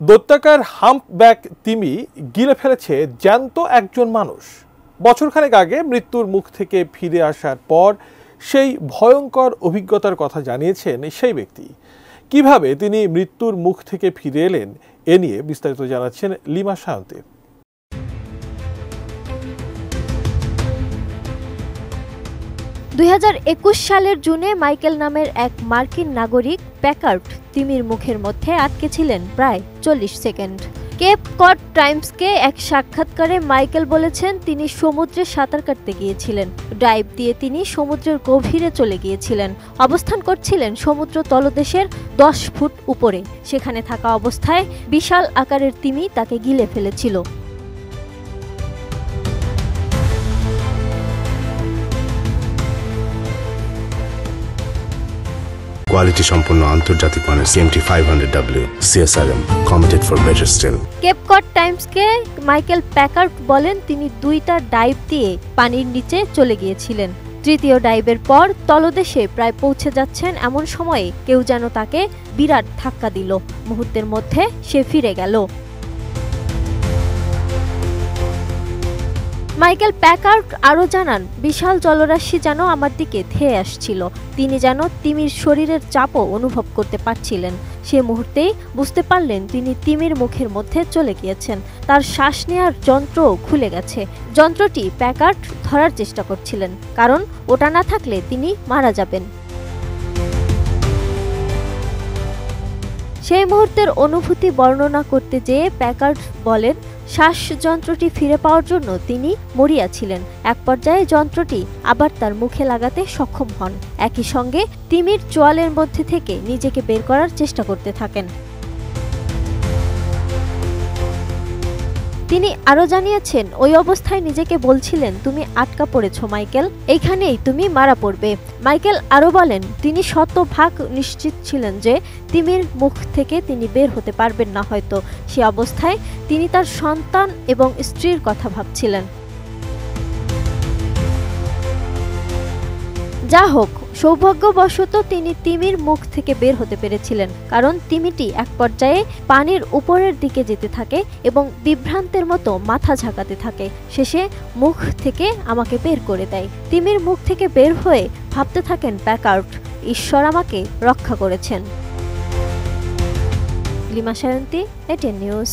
দৈত্যাকার humpback তিমি গিলে ফেলেছে জ্যান্ত একজন মানুষ। বছরখানেক আগে মৃত্যুর মুখ থেকে ফিরে আসার পর সেই ভয়ঙ্কর অভিজ্ঞতার কথা জানিয়েছেন সেই ব্যক্তি। কিভাবে তিনি মৃত্যুর মুখ থেকে ফিরে এলেন এ নিয়ে বিস্তারিত জানাচ্ছেন লিমা সায়ন্তী। 2021 সালের জুনে মাইকেল নামের এক মার্কিন নাগরিক প্যাকার্ড তিমির মুখের মধ্যে আটকে ছিলেন প্রায় 40 সেকেন্ড। কেপ কড টাইমসকে এক সাক্ষাৎকারে মাইকেল বলেছেন তিনি সমুদ্রে সাঁতার কাটতে গিয়েছিলেন। ডাইভ দিয়ে তিনি সমুদ্রের গভীরে চলে গিয়েছিলেন। অবস্থান করছিলেন সমুদ্র তলদেশের 10 ফুট উপরে। সেখানে থাকা অবস্থায় বিশাল আকারের তিমি তাকে গিলে ফেলেছিল। কোয়ালিটি সম্পন্ন আন্তর্জাতিক মানের CMT 500W CSRM committed for better still। Cape Cod টাইমসকে মাইকেল প্যাকার্ড বলেন তিনি 2টা ডাইভ দিয়ে পানির নিচে চলে গিয়েছিলেন। তৃতীয় ডাইভের পর তলদেশে প্রায় পৌঁছে যাচ্ছেন এমন সময়ে কেউ যেন তাকে বিরাট ধাক্কা দিল। মুহূর্তের মধ্যে সে ফিরে গেল। মাইকেল প্যাকার্ড আরও জানান, বিশাল জলরাশি যেন আমার দিকে ধেয়ে আসছিল। তিনি যেন তিমির শরীরের চাপও অনুভব করতে পারছিলেন। সে মুহূর্তেই বুঝতে পারলেন তিনি তিমির মুখের মধ্যে চলে গিয়েছেন। তার শ্বাস নেওয়ার যন্ত্রও খুলে গেছে। যন্ত্রটি প্যাকার্ড ধরার চেষ্টা করছিলেন, কারণ ওটা না থাকলে তিনি মারা যাবেন। সেই মুহূর্তের অনুভূতি বর্ণনা করতে যেয়ে প্যাকার্ড বলেন, শ্বাসযন্ত্রটি ফিরে পাওয়ার জন্য তিনি মরিয়াছিলেন। এক পর্যায়ে যন্ত্রটি আবার তার মুখে লাগাতে সক্ষম হন। একই সঙ্গে তিমির চোয়ালের মধ্যে থেকে নিজেকে বের করার চেষ্টা করতে থাকেন। তিনি আরও জানিয়েছেন, ওই অবস্থায় নিজেকে বলছিলেন, তুমি আটকা পড়েছ মাইকেল, এইখানেই তুমি মারা পড়বে। মাইকেল আরও বলেন, তিনি শতভাগ নিশ্চিত ছিলেন যে তিমির মুখ থেকে তিনি বের হতে পারবেন না। হয়তো সে অবস্থায় তিনি তার সন্তান এবং স্ত্রীর কথা ভাবছিলেন। যা হোক, সৌভাগ্যবশত তিনি তিমির মুখ থেকে বের হতে পেরেছিলেন, কারণ তিমিটি এক পর্যায়ে পানির উপরের দিকে যেতে থাকে এবং বিভ্রান্তের মতো মাথা ঝাঁকাতে থাকে। শেষে মুখ থেকে আমাকে বের করে দেয়। তিমির মুখ থেকে বের হয়ে ভাবতে থাকেন প্যাকার্ড, ঈশ্বর আমাকে রক্ষা করেছেন। Lima Sayanti, ATN news.